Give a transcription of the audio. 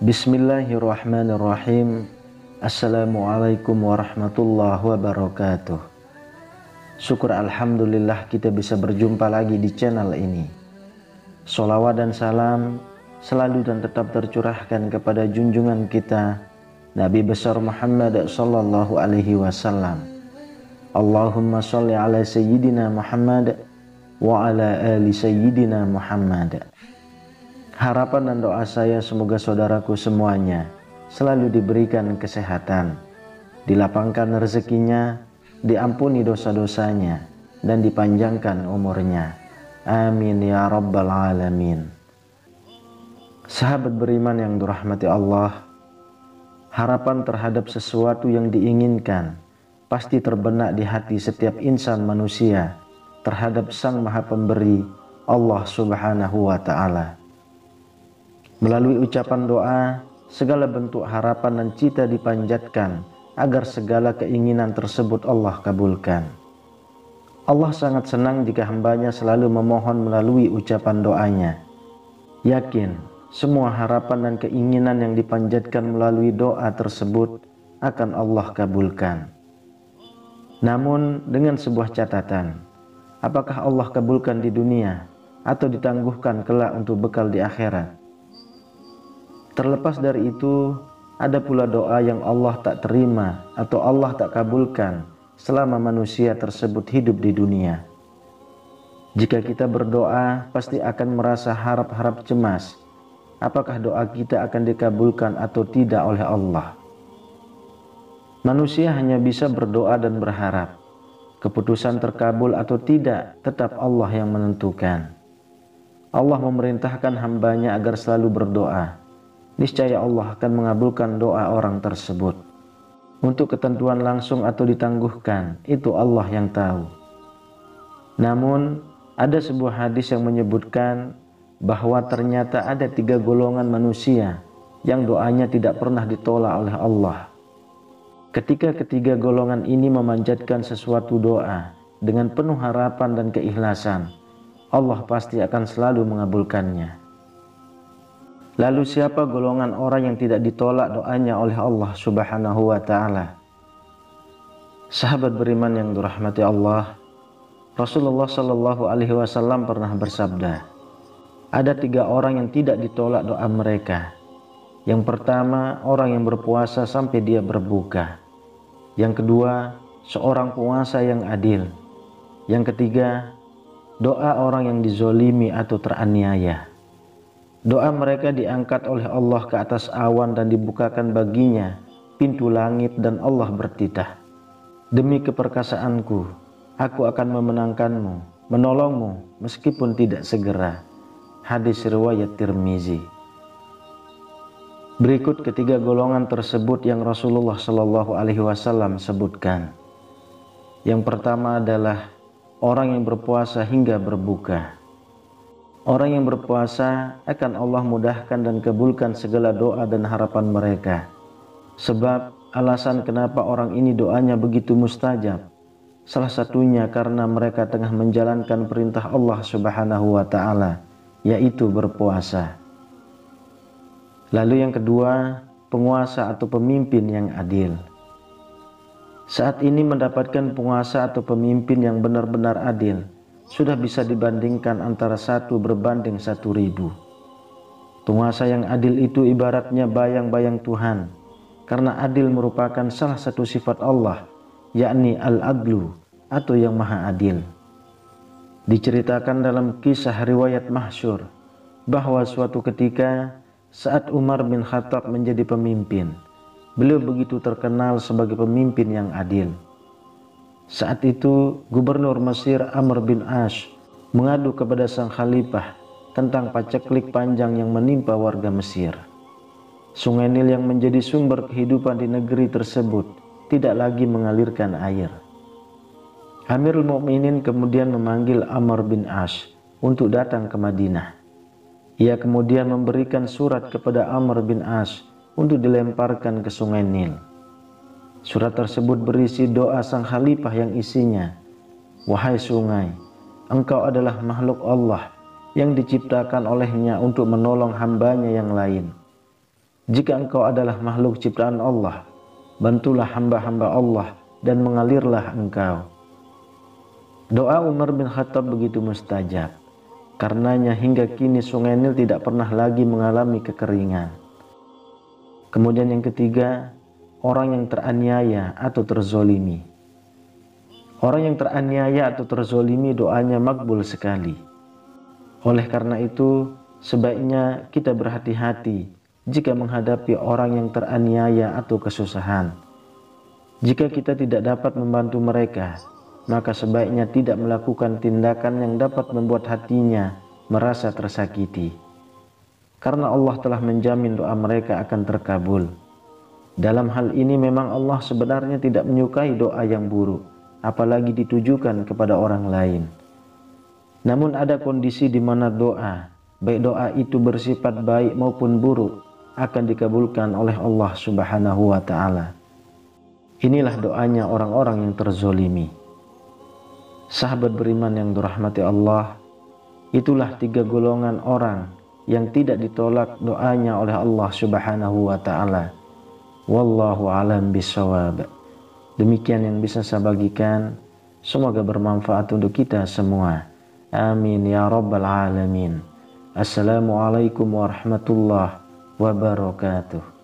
Bismillahirrahmanirrahim. Assalamualaikum warahmatullahi wabarakatuh. Syukur alhamdulillah kita bisa berjumpa lagi di channel ini. Sholawat dan salam selalu dan tetap tercurahkan kepada junjungan kita Nabi besar Muhammad sallallahu alaihi wasallam. Allahumma sholli ala sayyidina Muhammad wa ala ali sayyidina Muhammad. Harapan dan doa saya semoga saudaraku semuanya selalu diberikan kesehatan, dilapangkan rezekinya, diampuni dosa-dosanya, dan dipanjangkan umurnya. Amin ya rabbal alamin. Sahabat beriman yang dirahmati Allah, harapan terhadap sesuatu yang diinginkan pasti terbenak di hati setiap insan manusia terhadap Sang Maha Pemberi, Allah Subhanahu wa Ta'ala. Melalui ucapan doa, segala bentuk harapan dan cita dipanjatkan agar segala keinginan tersebut Allah kabulkan. Allah sangat senang jika hambanya selalu memohon melalui ucapan doanya. Yakin, semua harapan dan keinginan yang dipanjatkan melalui doa tersebut akan Allah kabulkan. Namun dengan sebuah catatan, apakah Allah kabulkan di dunia atau ditangguhkan kelak untuk bekal di akhirat? Terlepas dari itu, ada pula doa yang Allah tak terima atau Allah tak kabulkan selama manusia tersebut hidup di dunia. Jika kita berdoa, pasti akan merasa harap-harap cemas. Apakah doa kita akan dikabulkan atau tidak oleh Allah? Manusia hanya bisa berdoa dan berharap. Keputusan terkabul atau tidak, tetap Allah yang menentukan. Allah memerintahkan hambanya agar selalu berdoa. Niscaya Allah akan mengabulkan doa orang tersebut. Untuk ketentuan langsung atau ditangguhkan, itu Allah yang tahu. Namun, ada sebuah hadis yang menyebutkan bahwa ternyata ada 3 golongan manusia yang doanya tidak pernah ditolak oleh Allah. Ketika ketiga golongan ini memanjatkan sesuatu doa dengan penuh harapan dan keikhlasan, Allah pasti akan selalu mengabulkannya. Lalu siapa golongan orang yang tidak ditolak doanya oleh Allah Subhanahu wa Ta'ala? Sahabat beriman yang dirahmati Allah, Rasulullah Shallallahu alaihi wasallam pernah bersabda, ada 3 orang yang tidak ditolak doa mereka. Yang pertama, orang yang berpuasa sampai dia berbuka. Yang kedua, seorang penguasa yang adil. Yang ketiga, doa orang yang dizolimi atau teraniaya. Doa mereka diangkat oleh Allah ke atas awan dan dibukakan baginya pintu langit dan Allah bertitah, demi keperkasaanku, aku akan memenangkanmu, menolongmu meskipun tidak segera. Hadis riwayat Tirmizi. Berikut ketiga golongan tersebut yang Rasulullah Shallallahu alaihi wasallam sebutkan. Yang pertama adalah orang yang berpuasa hingga berbuka. Orang yang berpuasa akan Allah mudahkan dan kabulkan segala doa dan harapan mereka. Sebab alasan kenapa orang ini doanya begitu mustajab, salah satunya karena mereka tengah menjalankan perintah Allah Subhanahu wa Ta'ala, yaitu berpuasa. Lalu yang kedua, penguasa atau pemimpin yang adil. Saat ini mendapatkan penguasa atau pemimpin yang benar-benar adil sudah bisa dibandingkan antara 1 berbanding 1.000. Penguasa yang adil itu ibaratnya bayang-bayang Tuhan, karena adil merupakan salah satu sifat Allah, yakni al-adlu atau yang maha adil. Diceritakan dalam kisah riwayat Mahsyur bahwa suatu ketika saat Umar bin Khattab menjadi pemimpin, beliau begitu terkenal sebagai pemimpin yang adil. Saat itu Gubernur Mesir Amr bin Ash mengadu kepada sang khalifah tentang paceklik panjang yang menimpa warga Mesir. Sungai Nil yang menjadi sumber kehidupan di negeri tersebut tidak lagi mengalirkan air. Amirul Mukminin kemudian memanggil Amr bin As untuk datang ke Madinah. Ia kemudian memberikan surat kepada Amr bin As untuk dilemparkan ke sungai Nil. Surat tersebut berisi doa sang khalifah yang isinya, "Wahai sungai, engkau adalah makhluk Allah yang diciptakan olehnya untuk menolong hambanya yang lain. Jika engkau adalah makhluk ciptaan Allah, bantulah hamba-hamba Allah dan mengalirlah engkau." Doa Umar bin Khattab begitu mustajab. Karenanya hingga kini sungai Nil tidak pernah lagi mengalami kekeringan. Kemudian yang ketiga, orang yang teraniaya atau terzolimi. Orang yang teraniaya atau terzolimi doanya makbul sekali. Oleh karena itu, sebaiknya kita berhati-hati jika menghadapi orang yang teraniaya atau kesusahan. Jika kita tidak dapat membantu mereka, maka sebaiknya tidak melakukan tindakan yang dapat membuat hatinya merasa tersakiti. Karena Allah telah menjamin doa mereka akan terkabul. Dalam hal ini memang Allah sebenarnya tidak menyukai doa yang buruk, apalagi ditujukan kepada orang lain. Namun ada kondisi di mana doa, baik doa itu bersifat baik maupun buruk, akan dikabulkan oleh Allah Subhanahu wa Ta'ala. Inilah doanya orang-orang yang terzolimi. Sahabat beriman yang dirahmati Allah, itulah 3 golongan orang yang tidak ditolak doanya oleh Allah Subhanahu wa Ta'ala. Wallahu alam bisawab. Demikian yang bisa saya bagikan, semoga bermanfaat untuk kita semua. Amin ya rabbal alamin. Assalamualaikum warahmatullahi wabarakatuh.